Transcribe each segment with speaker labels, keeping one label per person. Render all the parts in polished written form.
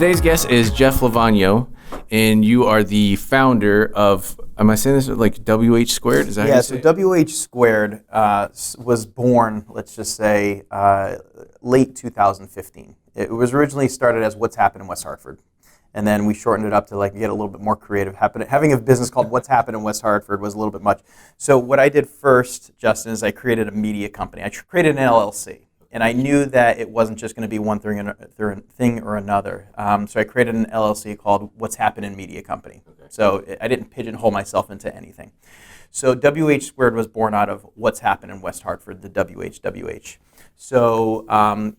Speaker 1: Today's guest is Jeff Lovanio, and you are the founder of, am I saying this like WHsquared? Is that how you say
Speaker 2: so
Speaker 1: it?
Speaker 2: WHsquared was born, let's just say, late 2015. It was originally started as What's Happening in West Hartford. And then we shortened it up to like get a little bit more creative. Having a business called What's Happening in West Hartford was a little bit much. So what I did first, Justin, is I created a media company. I created an LLC. And I knew that it wasn't just going to be one thing or another. So I created an LLC called What's Happenin Media Company. Okay. So I didn't pigeonhole myself into anything. So WHsquared was born out of What's Happening in West Hartford, the WH. So I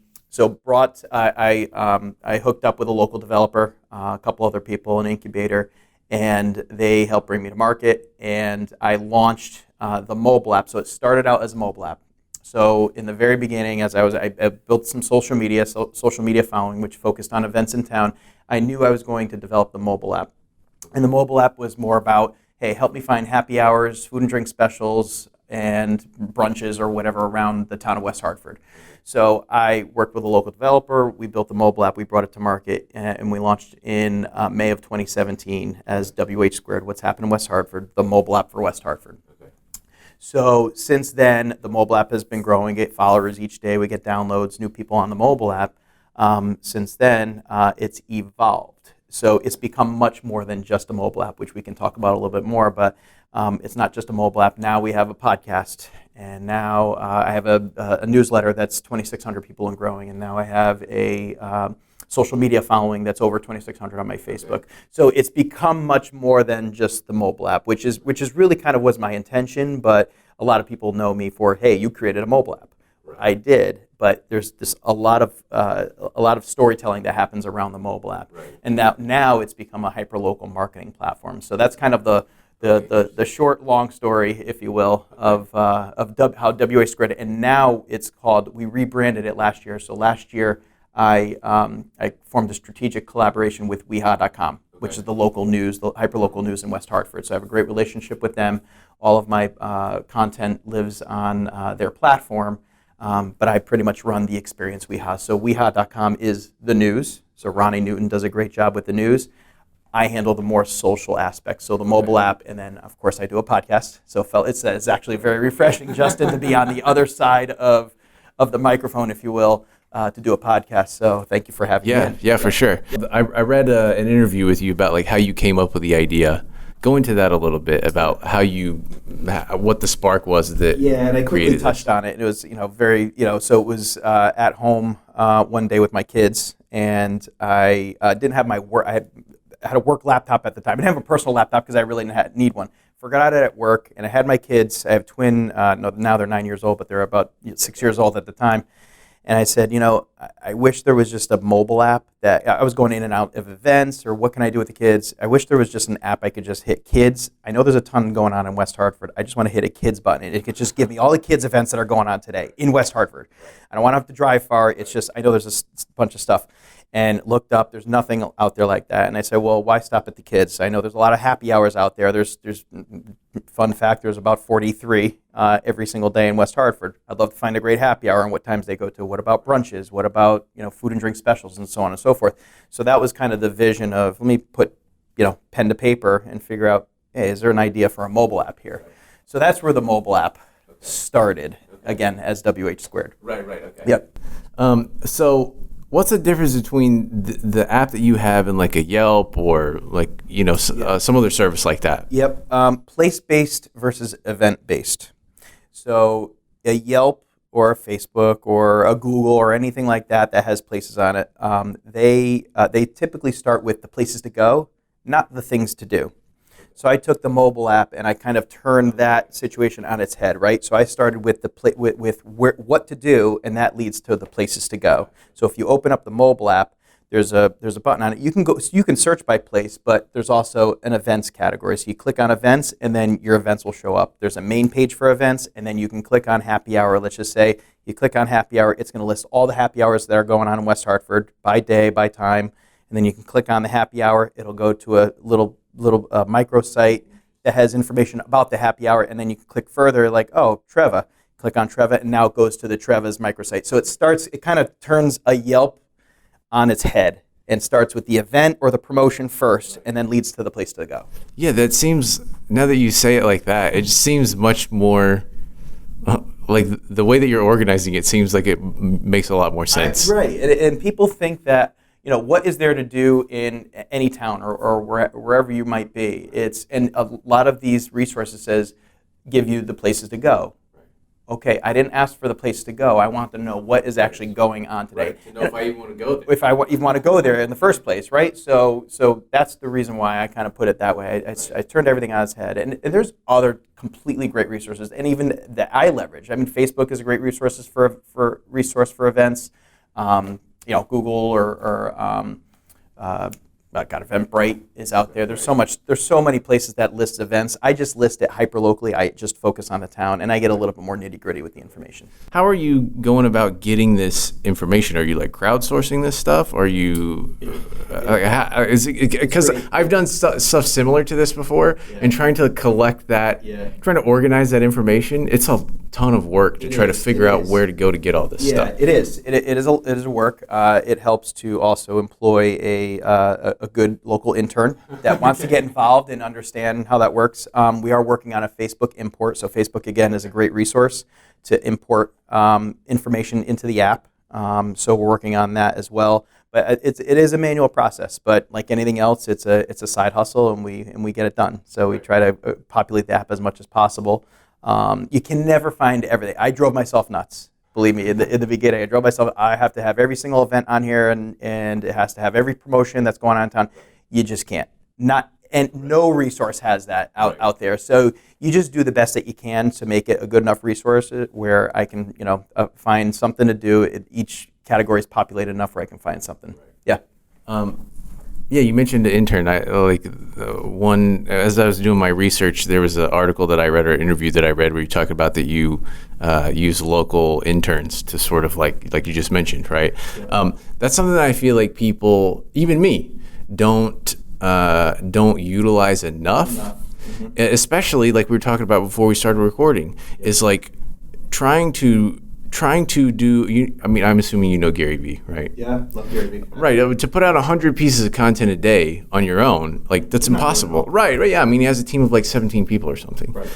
Speaker 2: hooked up with a local developer, a couple other people, an incubator, and they helped bring me to market. And I launched the mobile app. So it started out as a mobile app. So in the very beginning, as I built some social media following, which focused on events in town. I knew I was going to develop the mobile app. And the mobile app was more about, hey, help me find happy hours, food and drink specials, and brunches or whatever around the town of West Hartford. So I worked with a local developer. We built the mobile app. We brought it to market, and we launched in May of 2017 as WHsquared, What's Happening in West Hartford, the mobile app for West Hartford. So since then, the mobile app has been growing. Get followers each day. We get downloads, new people on the mobile app. Since then, it's evolved. So it's become much more than just a mobile app, which we can talk about a little bit more. But it's not just a mobile app. Now we have a podcast, and now I have a newsletter that's 2,600 people and growing. And now I have a social media following that's over 2,600 on my Facebook. Okay. So it's become much more than just the mobile app, which is really kind of was my intention, but a lot of people know me for, hey, you created a mobile app. Right. I did, but there's a lot of storytelling that happens around the mobile app. Right. And now it's become a hyper-local marketing platform. So that's kind of the short, long story, if you will, of how WHsquared, and now it's called, we rebranded it last year. So last year, I formed a strategic collaboration with WHsquared, which is the local news, the hyperlocal news in West Hartford. So I have a great relationship with them. All of my content lives on their platform, but I pretty much run the experience WHsquared. So WHsquared.com is the news. So Ronnie Newton does a great job with the news. I handle the more social aspects, so the mobile app, and then, of course, I do a podcast. So it's actually very refreshing, Justin, to be on the other side of the microphone, if you will, to do a podcast. So thank you for having me.
Speaker 1: Yeah, for sure. I read an interview with you about like how you came up with the idea. Go into that a little bit about what the spark was that
Speaker 2: and I quickly touched on it. It was so it was at home one day with my kids, and I didn't have my work. I had a work laptop at the time. I didn't have a personal laptop because I really didn't need one. Forgot it at work, and I had my kids. I have twin. Now they're 9 years old, but they're about 6 years old at the time. And I said, I wish there was just a mobile app that I was going in and out of events, or what can I do with the kids? I wish there was just an app I could just hit kids. I know there's a ton going on in West Hartford. I just want to hit a kids button, and it could just give me all the kids events that are going on today in West Hartford. I don't want to have to drive far. It's just, I know there's a bunch of stuff. And looked up, there's nothing out there like that. And I said, well, why stop at the kids? I know there's a lot of happy hours out there. There's fun fact, there's about 43 every single day in West Hartford. I'd love to find a great happy hour and what times they go to. What about brunches? What about food and drink specials and so on and so forth? So that was kind of the vision of, let me put pen to paper and figure out, hey, is there an idea for a mobile app here? So that's where the mobile app started, again, as WHsquared.
Speaker 1: Right, okay.
Speaker 2: Yep.
Speaker 1: So what's the difference between the app that you have and like a Yelp or like, some other service like that?
Speaker 2: Yep. Place-based versus event-based. So a Yelp or a Facebook or a Google or anything like that has places on it, they typically start with the places to go, not the things to do. So I took the mobile app and I kind of turned that situation on its head, right? So I started with what to do, and that leads to the places to go. So if you open up the mobile app, there's a button on it. You can search by place, but there's also an events category. So you click on events, and then your events will show up. There's a main page for events, and then you can click on happy hour. Let's just say you click on happy hour. It's going to list all the happy hours that are going on in West Hartford by day, by time, and then you can click on the happy hour. It'll go to a little microsite that has information about the happy hour, and then you can click further, like, oh, Treva. Click on Treva, and now it goes to the Treva's microsite. So it kind of turns a Yelp on its head. and starts with the event or the promotion first, and then leads to the place to go.
Speaker 1: Yeah, that seems, now that you say it like that, it just seems much more, like the way that you're organizing it seems like it makes a lot more sense.
Speaker 2: Right, and people think that, what is there to do in any town or wherever you might be? And a lot of these resources give you the places to go. Okay, I didn't ask for the place to go. I want to know what is actually going on today.
Speaker 1: Right, to know if I even want to go there.
Speaker 2: If I even want to go there in the first place, right? So that's the reason why I kind of put it that way. I turned everything on its head. And there's other completely great resources, and even that I leverage. I mean, Facebook is a great resource for events. Google or Eventbrite is out there. There's so many places that list events. I just list it hyper-locally. I just focus on the town, and I get a little bit more nitty-gritty with the information.
Speaker 1: How are you going about getting this information? Are you like crowdsourcing this stuff? Are you, because I've done stuff similar to this before, and trying to collect that, trying to organize that information, it's a ton of work to try to figure out where to go to get all this stuff.
Speaker 2: Yeah, it is. It is a work. It helps to also employ a good local intern that wants to get involved and understand how that works. We are working on a Facebook import, so Facebook again is a great resource to import information into the app. So we're working on that as well. But it is a manual process. But like anything else, it's a side hustle, and we get it done. So we try to populate the app as much as possible. You can never find everything. I drove myself nuts. Believe me, in the beginning, I have to have every single event on here, and it has to have every promotion that's going on in town. You just can't. No resource has that out there. So you just do the best that you can to make it a good enough resource where I can, find something to do. Each category is populated enough where I can find something. Yeah.
Speaker 1: Yeah, you mentioned the intern. As I was doing my research, there was an article that I read or an interview that I read where you talk about that you use local interns to sort of like you just mentioned, right? Yeah. That's something that I feel like people, even me, don't utilize enough. Mm-hmm. Especially like we were talking about before we started recording, is like trying to do, I'm assuming you know Gary Vee, right?
Speaker 2: Yeah, love Gary Vee.
Speaker 1: Right, to put out 100 pieces of content a day on your own, like that's impossible. Right, yeah, he has a team of like 17 people or something. Right.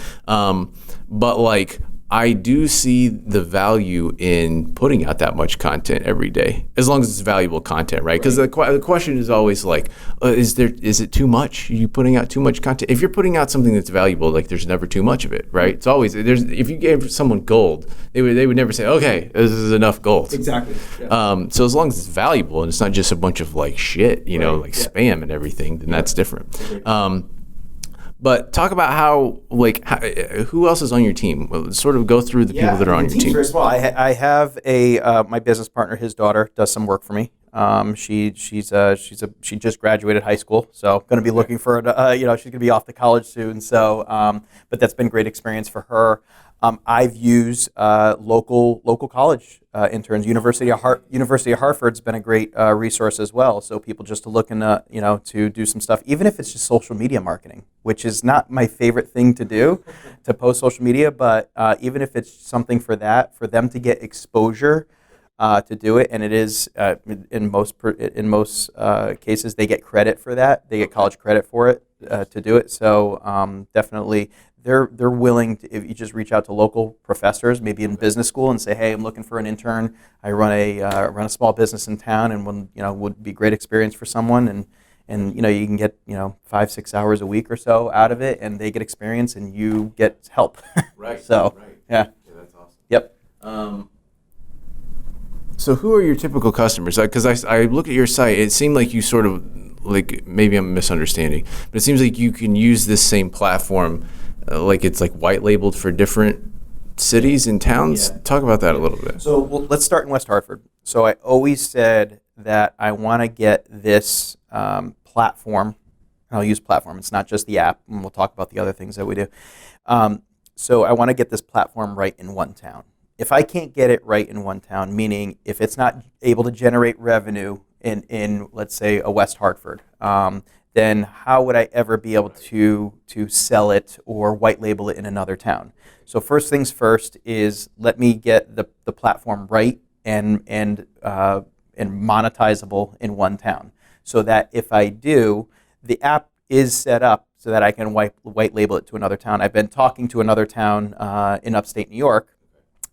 Speaker 1: But like, I do see the value in putting out that much content every day, as long as it's valuable content, right? Because the question is always like, is it too much? Are you putting out too much content? If you're putting out something that's valuable, like there's never too much of it, right? It's always if you gave someone gold, they would never say, okay, this is enough gold.
Speaker 2: Exactly. Yeah.
Speaker 1: So as long as it's valuable and it's not just a bunch of like shit, spam and everything, then that's different. But talk about how who else is on your team? Well, sort of go through the people that are on your team.
Speaker 2: First of all, I have my business partner. His daughter does some work for me. She just graduated high school, so going to be looking for she's going to be off to college soon. So, but that's been great experience for her. I've used local college interns. University of Hartford's been a great resource as well. So people just to look to do some stuff, even if it's just social media marketing, which is not my favorite thing to do, to post social media. But even if it's something for them to get exposure to do it, and it is in most cases they get credit for that. They get college credit for it to do it. So definitely. They're willing to, if you just reach out to local professors, maybe in business school, and say, hey, I'm looking for an intern. I run a small business in town, and would be a great experience for someone. And you can get 5-6 hours a week or so out of it, and they get experience, and you get help.
Speaker 1: Right.
Speaker 2: So
Speaker 1: right.
Speaker 2: Yeah,
Speaker 1: that's awesome.
Speaker 2: Yep.
Speaker 1: So who are your typical customers? Because I looked at your site, it seemed like you sort of maybe I'm misunderstanding, but it seems like you can use this same platform. It's like white labeled for different cities and towns. Yeah. Talk about that a little bit.
Speaker 2: So let's start in West Hartford. So I always said that I want to get this platform. I'll use platform. It's not just the app, and we'll talk about the other things that we do. So I want to get this platform right in one town. If I can't get it right in one town, meaning if it's not able to generate revenue in let's say a West Hartford, then how would I ever be able to sell it or white label it in another town? So first things first is let me get the platform right and monetizable in one town. so that if I do, the app is set up so that I can white label it to another town. I've been talking to another town in upstate New York,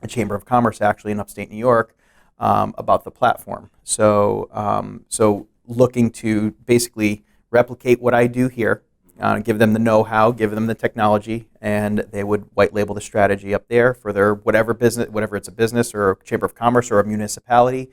Speaker 2: a chamber of commerce actually in upstate New York, about the platform. So looking to basically replicate what I do here, give them the know-how, give them the technology, and they would white label the strategy up there for their whatever business, whatever it's a business or a chamber of commerce or a municipality,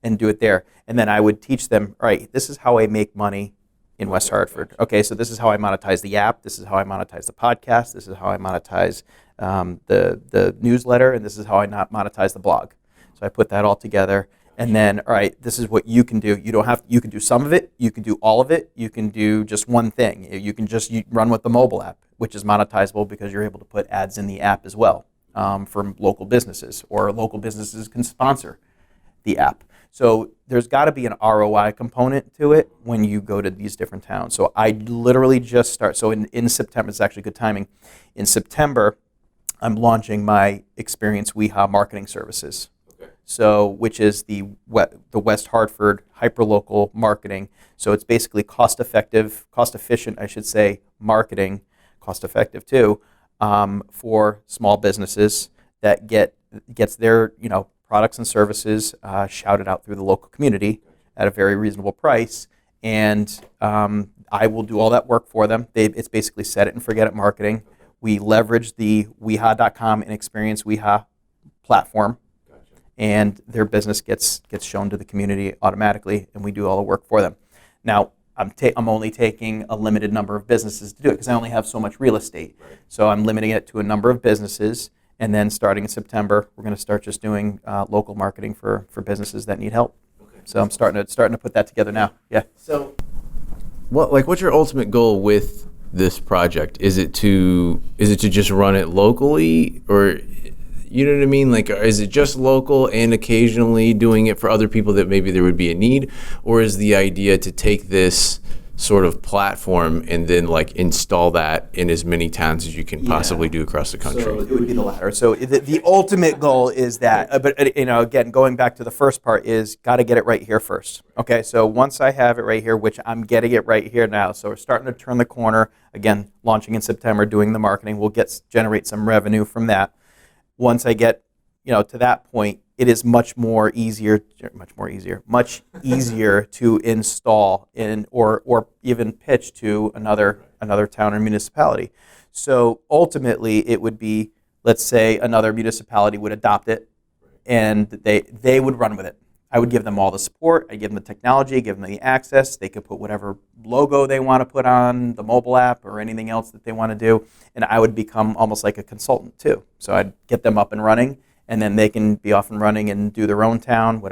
Speaker 2: and do it there. And then I would teach them, all right, this is how I make money in West Hartford. Okay, so this is how I monetize the app, this is how I monetize the podcast, this is how I monetize the newsletter, and this is how I not monetize the blog. So I put that all together. And then, all right, this is what you can do. You can do some of it, you can do all of it, you can do just one thing. You can just run with the mobile app, which is monetizable because you're able to put ads in the app as well for local businesses, or local businesses can sponsor the app. So there's got to be an ROI component to it when you go to these different towns. So I literally just start, so in September, it's actually good timing. In September, I'm launching my Experience WeHa marketing services. So, which is the West Hartford hyperlocal marketing. So it's basically cost-efficient, I should say, marketing, cost-effective too, for small businesses that gets their products and services shouted out through the local community at a very reasonable price. And I will do all that work for them. It's basically set it and forget it marketing. We leverage the WeHa.com and Experience WeHa platform, and their business gets shown to the community automatically, and we do all the work for them. Now, I'm only taking a limited number of businesses to do it because I only have so much real estate. Right. So I'm limiting it to a number of businesses, and then starting in September, we're going to start just doing local marketing for businesses that need help. Okay. So I'm starting to put that together now. Yeah. So,
Speaker 1: what's your ultimate goal with this project? Is it to just run it locally, or you know what I mean? Like, is it just local and occasionally doing it for other people that maybe there would be a need? Or is the idea to take this sort of platform and then install that in as many towns as you can possibly do across the country?
Speaker 2: So it would be the latter. So the ultimate goal is that, but again, going back to the first part is got to get it right here first. Okay, so once I have it right here, which I'm getting it right here now, so we're starting to turn the corner. Again, launching in September, doing the marketing, we'll generate some revenue from that. Once I get, to that point, it is much easier to install or even pitch to another town or municipality. So ultimately, it would be, let's say another municipality would adopt it, and they would run with it. I would give them all the support. I give them the technology, give them the access. They could put whatever logo they want to put on the mobile app or anything else that they want to do. And I would become almost like a consultant too. So I'd get them up and running, and then they can be off and running and do their own town,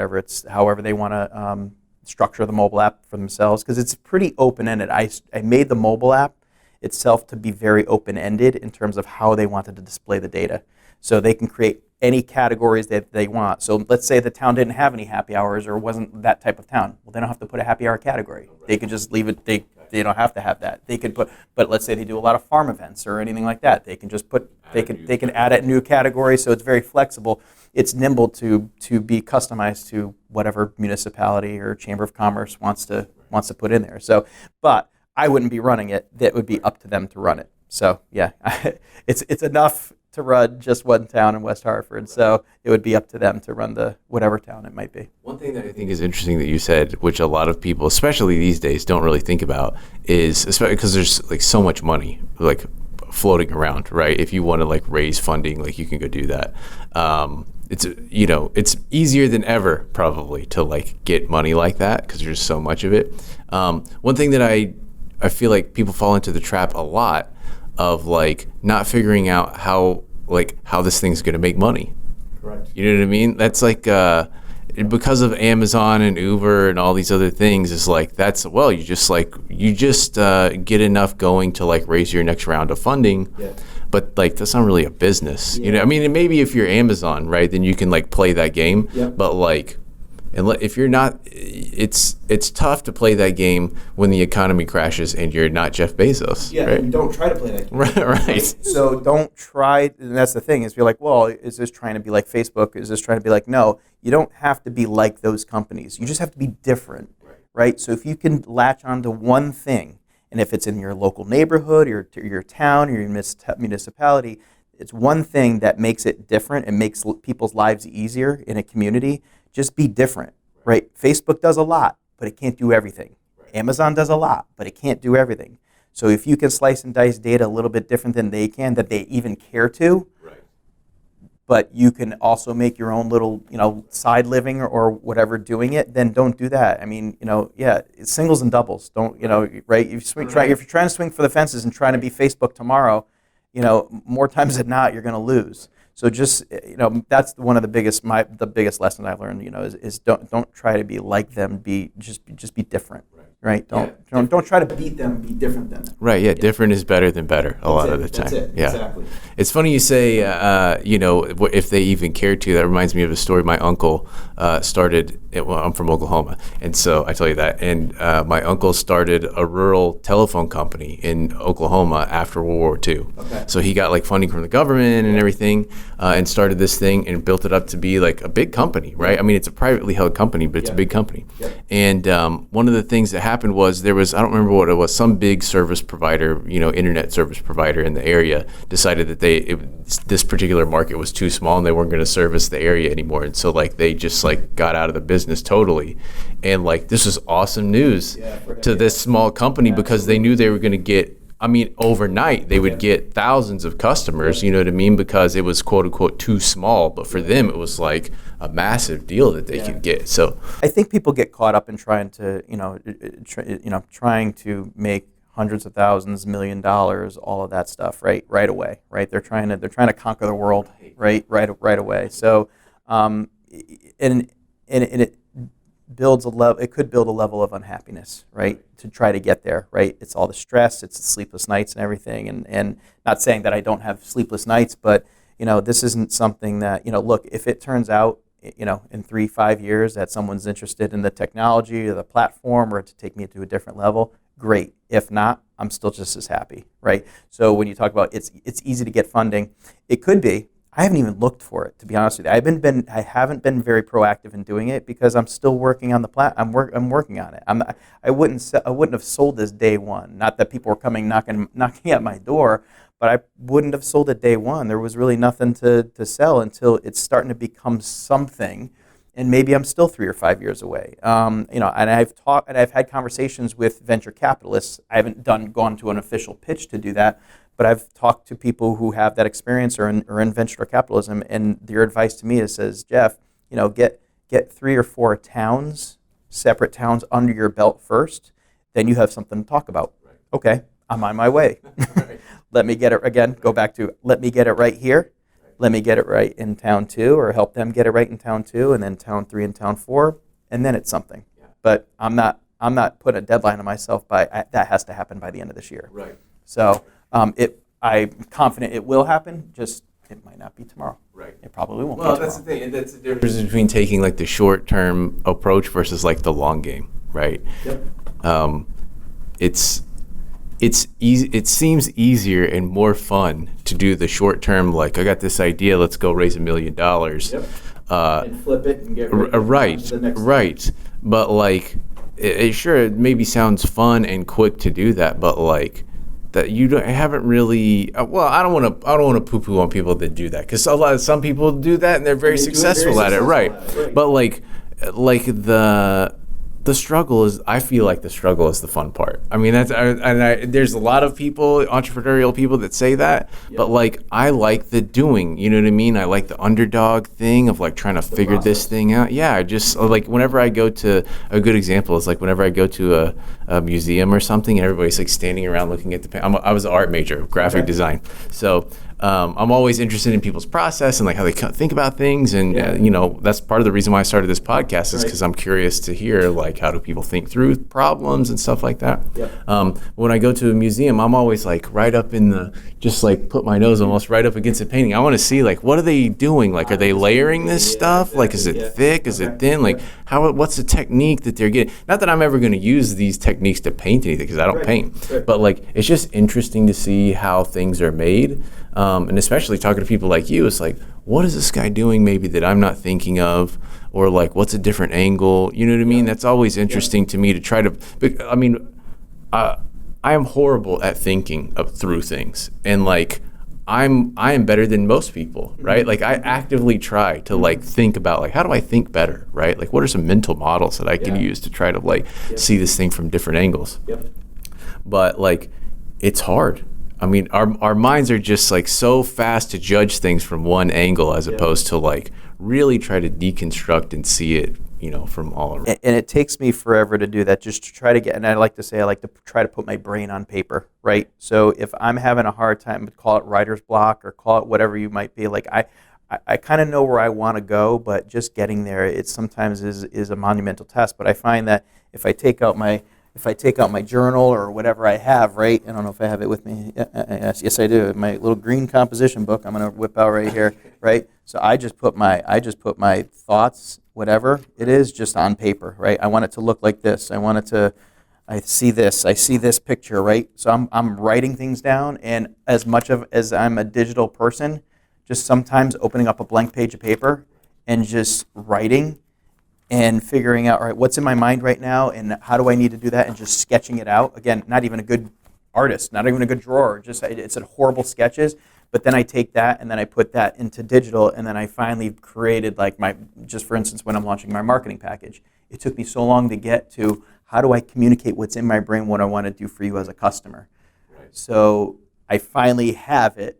Speaker 2: however they want to structure the mobile app for themselves, because it's pretty open-ended. I made the mobile app itself to be very open-ended in terms of how they wanted to display the data. So they can create any categories that they want. So let's say the town didn't have any happy hours or wasn't that type of town. Well, they don't have to put a happy hour category. They could just leave it. They don't have to have that. They could put, but let's say they do a lot of farm events or anything like that. They can just put, they can add a new category. So it's very flexible. It's nimble to be customized to whatever municipality or chamber of commerce wants to put in there. So, but I wouldn't be running it. That would be up to them to run it. So yeah, it's enough to run just one town in West Hartford. So it would be up to them to run the whatever town it might be.
Speaker 1: One thing that I think is interesting that you said, which a lot of people, especially these days, don't really think about, is especially because there's so much money floating around, right? If you want to raise funding, you can go do that. It's easier than ever probably to get money like that because there's so much of it. One thing that I feel like people fall into the trap a lot of not figuring out how this thing's going to make money.
Speaker 2: Correct.
Speaker 1: You know what I mean? That's because of Amazon and Uber and all these other things. Is you just get enough going to raise your next round of funding. Yeah. But that's not really a business. Yeah. I mean, maybe if you're Amazon, right, then you can play that game. Yeah. But and if you're not, it's tough to play that game when the economy crashes and you're not Jeff Bezos.
Speaker 2: Yeah,
Speaker 1: right?
Speaker 2: And don't try to play that game.
Speaker 1: Right.
Speaker 2: So don't try, and that's the thing, is be well, is this trying to be like Facebook? Is this trying to be no, you don't have to be like those companies. You just have to be different. right? So if you can latch onto one thing, and if it's in your local neighborhood, your town, or your municipality, it's one thing that makes it different and makes people's lives easier in a community. Just be different, right? Facebook does a lot, but it can't do everything. Amazon does a lot, but it can't do everything. So if you can slice and dice data a little bit different than they can, that they even care to, but you can also make your own little, side living or whatever doing it, then don't do that. I mean, it's singles and doubles. Don't, right? If you're trying to swing for the fences and trying to be Facebook tomorrow, more times than not, you're going to lose. So just, that's one of the biggest lesson I've learned, is don't try to be like them. Just be different. Right? Don't try to beat them. Be different than them.
Speaker 1: Right. Yeah. Different is better than better a lot of the time.
Speaker 2: That's it.
Speaker 1: Yeah.
Speaker 2: Exactly.
Speaker 1: It's funny you say, if they even care to. That reminds me of a story. My uncle started. I'm from Oklahoma, and so I tell you that. And my uncle started a rural telephone company in Oklahoma after World War II.
Speaker 2: Okay.
Speaker 1: So he got like funding from the government and everything, and started this thing and built it up to be like a big company. Right. I mean, it's a privately held company, but it's a big company.
Speaker 2: Yep.
Speaker 1: And one of the things that happened was there was, I don't remember what it was, some big service provider, internet service provider in the area decided that this particular market was too small and they weren't going to service the area anymore. And so like they just like got out of the business totally. And like this was awesome news to this small company because they knew they were going to get, overnight they would get thousands of customers, you know what I mean? Because it was quote unquote too small. But for them, it was like a massive deal that they could get. So
Speaker 2: I think people get caught up in trying to, trying to make hundreds of thousands, $1 million, all of that stuff, right away, right? They're trying to conquer the world, right away. So, and it builds it could build a level of unhappiness, right? To try to get there, right? It's all the stress, it's the sleepless nights and everything. And not saying that I don't have sleepless nights, but this isn't something that, look, if it turns out, in 3-5 years that someone's interested in the technology or the platform or to take me to a different level, great. If not, I'm still just as happy, right? So when you talk about it's easy to get funding, it could be. I haven't even looked for it, to be honest with you. I haven't been very proactive in doing it because I'm still working on the I'm working on it. I wouldn't have sold this day one. Not that people were coming knocking at my door, but I wouldn't have sold it day one. There was really nothing to sell until it's starting to become something, and maybe I'm still 3 or 5 years away. And I've had conversations with venture capitalists. I haven't gone to an official pitch to do that. But I've talked to people who have that experience or in venture capitalism, and their advice to me says, Jeff, get 3 or 4 separate towns under your belt first, then you have something to talk about. Right. Okay, I'm on my way. Right. Let me get it again. Go back to let me get it right here. Right. Let me get it right in town 2, or help them get it right in town 2, and then town 3 and town 4, and then it's something. Yeah. But I'm not putting a deadline on myself that has to happen by the end of this year.
Speaker 1: Right.
Speaker 2: So. I'm confident it will happen, just it might not be tomorrow.
Speaker 1: Right.
Speaker 2: It probably won't be
Speaker 1: tomorrow.
Speaker 2: tomorrow.
Speaker 1: That's the thing. And that's the difference between taking like the short-term approach versus like the long game, right?
Speaker 2: Yep.
Speaker 1: It's easy. It seems easier and more fun to do the short-term, like I got this idea, let's go raise $1 million.
Speaker 2: Yep. And flip it and get rid of the next
Speaker 1: Right. But like, it maybe sounds fun and quick to do that, but like, that haven't really. Well, I don't want to poo-poo on people that do that because some people do that and they're very successful at it, right? But like the struggle is. I feel like the struggle is the fun part. I mean, there's a lot of people, entrepreneurial people, that say that, but like I like the doing. You know what I mean? I like the underdog thing of like trying to figure this thing out. Yeah, I just like whenever I go to a good example is like whenever I go to a museum or something, and everybody's like standing around looking at the. I was an art major, graphic design, so. I'm always interested in people's process and like how they think about things, and that's part of the reason why I started this podcast is because I'm curious to hear like how do people think through problems and stuff like that. Yep. When I go to a museum, I'm always like right up in just like put my nose almost right up against a painting. I want to see like what are they doing? Like are they layering this stuff? Like is it thick? Is it thin? Like what's the technique that they're getting? Not that I'm ever going to use these techniques to paint anything because I don't paint, but like it's just interesting to see how things are made. And especially talking to people like you, it's like, what is this guy doing maybe that I'm not thinking of? or like what's a different angle, you know what I mean? That's always interesting to me to try to, I mean, I am horrible at thinking through things, and like I am better than most people, right? Like I actively try to like think about like how do I think better, right? Like what are some mental models that I can use to try to like see this thing from different angles. But like it's hard. I mean, our minds are just like so fast to judge things from one angle as opposed to like really try to deconstruct and see it, you know, from all around.
Speaker 2: And it takes me forever to do that, just to try to get, and I like to say I like to try to put my brain on paper, right? So if I'm having a hard time, call it writer's block or call it whatever you might be, like I kind of know where I want to go, but just getting there, it sometimes is a monumental task. But I find that if I take out my journal or whatever I have, right? I don't know if I have it with me. Yes, I do. My little green composition book. I'm going to whip out right here, right? So I just put my thoughts, whatever it is, just on paper, right? I want it to look like this. I see this picture, right? So I'm writing things down, and as much as I'm a digital person, just sometimes opening up a blank page of paper and just writing and figuring out, all right, what's in my mind right now and how do I need to do that, and just sketching it out. Again, not even a good artist, not even a good drawer, just it's horrible sketches, but then I take that and then I put that into digital, and then I finally created like just for instance, when I'm launching my marketing package, it took me so long to get to how do I communicate what's in my brain, what I want to do for you as a customer. Right. So I finally have it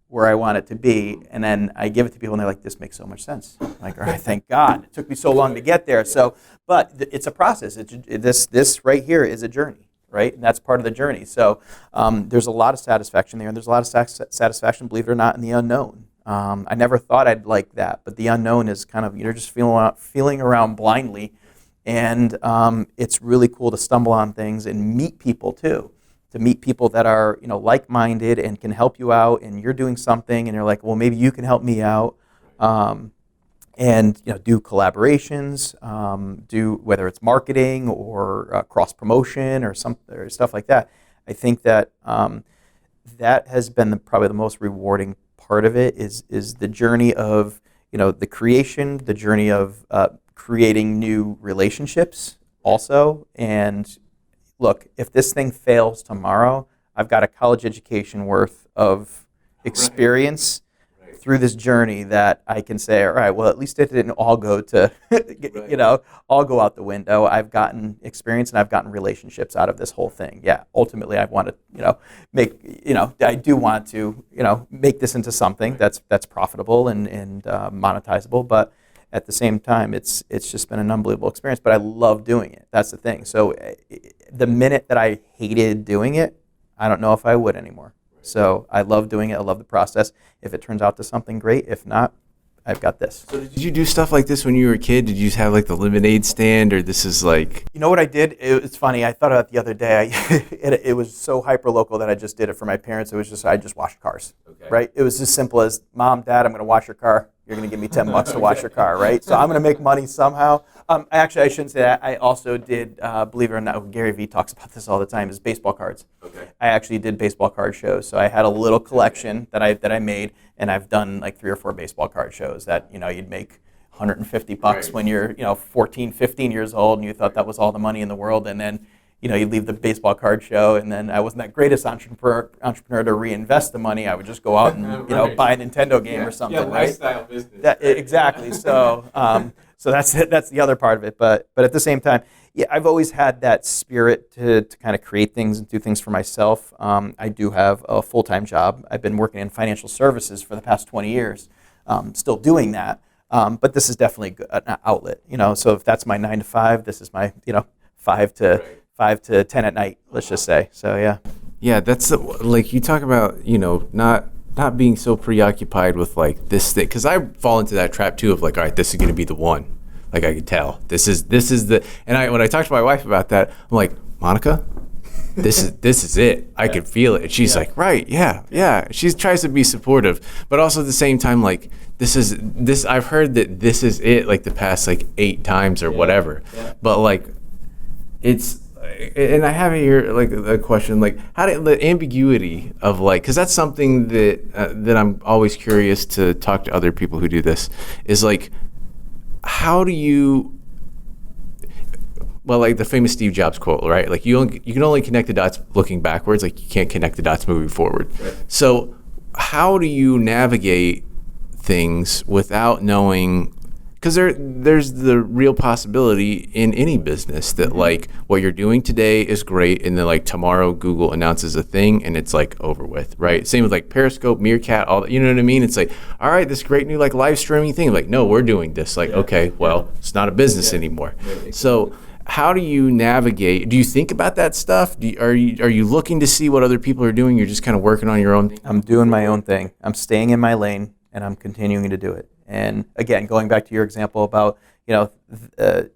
Speaker 2: where I want it to be, and then I give it to people and they're like, this makes so much sense. I'm like, all right, thank God. It took me so long to get there. So, but it's a process. This right here is a journey, right? And that's part of the journey. So there's a lot of satisfaction there, and there's a lot of satisfaction, believe it or not, in the unknown. I never thought I'd like that, but the unknown is kind of, you're just feeling around blindly, and it's really cool to stumble on things and meet people too. To meet people that are, you know, like-minded and can help you out, and you're doing something and you're like, well, maybe you can help me out, and you know, do collaborations, do whether it's marketing or cross-promotion or stuff like that. I think that that has been probably the most rewarding part of it is the journey of, you know, the creation, the journey of creating new relationships also, and look, if this thing fails tomorrow, I've got a college education worth of experience through this journey that I can say, all right, well, at least it didn't all go to, you know, all go out the window. I've gotten experience and I've gotten relationships out of this whole thing. Yeah, ultimately, I want to, you know, I do want to, you know, make this into something that's profitable and monetizable, but at the same time, it's just been an unbelievable experience, but I love doing it. That's the thing. So the minute that I hated doing it, I don't know if I would anymore. So I love doing it. I love the process. If it turns out to something great, if not, I've got this.
Speaker 1: So did you do stuff like this when you were a kid? Did you have like the lemonade stand, or this is like?
Speaker 2: You know what I did? It's funny. I thought about it the other day. It was so hyper local that I just did it for my parents. It was just I just washed cars, right? It was as simple as, Mom, Dad, I'm going to wash your car. You're going to give me $10 to wash your car, right? So I'm going to make money somehow. Actually, I shouldn't say that. I also did, believe it or not, Gary Vee talks about this all the time, is baseball cards. Okay. I actually did baseball card shows. So I had a little collection that I made, and I've done like 3 or 4 baseball card shows that, you know, you'd make $150 when you're, you know, 14, 15 years old, and you thought that was all the money in the world, and then, you know, you'd leave the baseball card show, and then I wasn't that greatest entrepreneur to reinvest the money. I would just go out and, you know, buy a Nintendo game or something, right? Lifestyle business. Exactly. So, so that's it. That's the other part of it. But at the same time, yeah, I've always had that spirit to kind of create things and do things for myself. I do have a full-time job. I've been working in financial services for the past 20 years, still doing that. But this is definitely an outlet, you know. So if that's my 9 to 5, this is my, you know, 5 to 10 at night, let's just say. So yeah.
Speaker 1: Yeah, that's like you talk about, you know, not being so preoccupied with like this thing, because I fall into that trap too of like, all right, this is going to be the one. Like I could tell this is the, and when I talked to my wife about that, I'm like, Monica, this is it. I could feel it. And she's like, right, yeah. She tries to be supportive, but also at the same time, like this. I've heard that this is it, like the past like 8 times or whatever, but like it's. And I have here like a question, like how did the ambiguity of like, because that's something that I'm always curious to talk to other people who do this, is like how do you, well, like the famous Steve Jobs quote, right? Like you can only connect the dots looking backwards, like you can't connect the dots moving forward. Right. So how do you navigate things without knowing, because there's the real possibility in any business that like what you're doing today is great, and then like tomorrow Google announces a thing and it's like over with, right? Same with like Periscope, Meerkat, all that, you know what I mean? It's like, all right, this great new like live streaming thing, like no, we're doing this, like okay, well, it's not a business anymore. So how do you navigate? Do you think about that stuff? Are you looking to see what other people are doing? You're just kind of working on your own?
Speaker 2: I'm doing my own thing. I'm staying in my lane, and I'm continuing to do it. And again, going back to your example about, that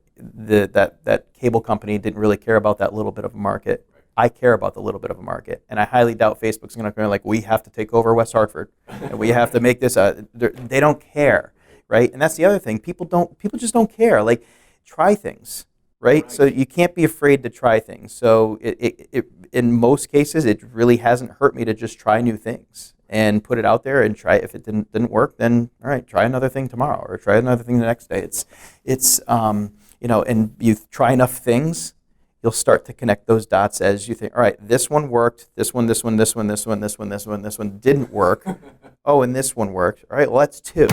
Speaker 2: cable company didn't really care about that little bit of a market. I care about the little bit of a market, and I highly doubt Facebook's going to go like, we have to take over West Hartford, and we have to make this. They don't care, right? And that's the other thing. People just don't care. Like, try things, right? So you can't be afraid to try things. So it in most cases, it really hasn't hurt me to just try new things and put it out there and try. If it didn't work, then all right, try another thing tomorrow or try another thing the next day. It's and you try enough things, you'll start to connect those dots as you think, all right, this one worked, this one didn't work. Oh, and this one worked. All right, well, that's two.